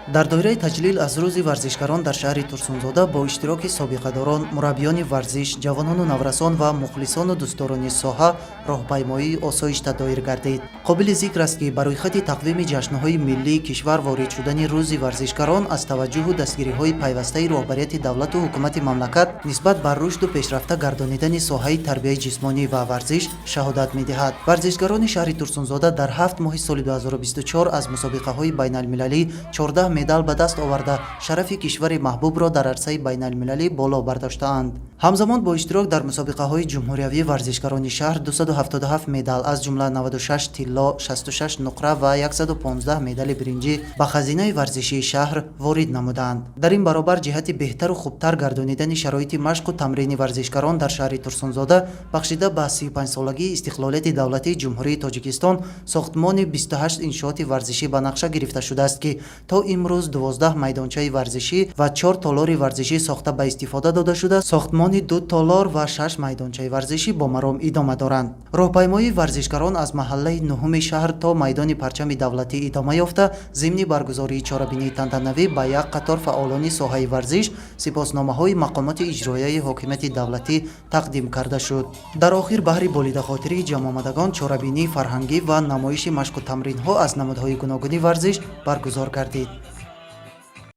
дар доираи таҷлил аз рӯзи варзишгарон дар шаҳри Турсунзода бо иштироки собиқадорон, мураббиёни варзиш, ҷавонону наврасон ва мухлисону дӯстдорони соҳа роҳпаймоии осоишта доир гардид. Қобили зикр аст ки ба рӯйхати тақвими ҷашнҳои миллии кишвар ворид шудани рӯзи варзишгарон аз таваҷҷӯҳу дастгириҳои пайвастаи роҳбарияти давлату ҳукумати мамлакат нисбат ба рушду пешрафта гардонидани соҳаи тарбияи ҷисмонӣ ва варзиш шаҳодат медиҳад. Варзишгарони шаҳри Турсунзода дар 7 моҳи соли 2024 аз мусобиқаҳои байналмилалӣ 14 медал ба даст оварда шарафи кишвари маҳбубро дар арсаи байналмилалӣ боло бардоштаанд. ҳамзамон бо иштирок дар мусобиқаҳои ҷумҳуриявии варзишгарони шаҳр 277 медал аз ҷумла 96 тилло, 66 нуқра ва 115 медали биринҷӣ ба хазинаи варзишии шаҳр ворид намуданд. дар ин баробар ҷиҳати беҳтару хубтар гардонидани шароити машқу тамрини варзишгарон дар шаҳри Турсунзода бахшида ба 35-солагии истиқлолияти давлатии ҷумҳурии Тоҷикистон сохтмони 28 иншооти варзишӣ ба нақша гирифта шудааст ки то имрӯз 12 майдончаи варзишӣ ва 4 толори варзишӣ сохта ба истифода дода шуда, сохтмони 2 толор ва 6 майдончаи варзишӣ бо маром идома доранд. Роҳпаймоии варзишгарон аз маҳаллаи 9-уми шаҳр то майдони парчами давлатӣ идома ёфта, зимни баргузории чорабинии тантанавӣ ба як қатор фаъолони соҳаи варзиш сипосномаҳои мақомоти иҷроияи ҳокимияти давлатӣ тақдим карда шуд. дар охир баҳри болидахотирии ҷамъомадагон чорабинии фарҳангӣ ва намоиши машқу тамринҳо аз намудҳои гуногуни варзиш баргузор гардид.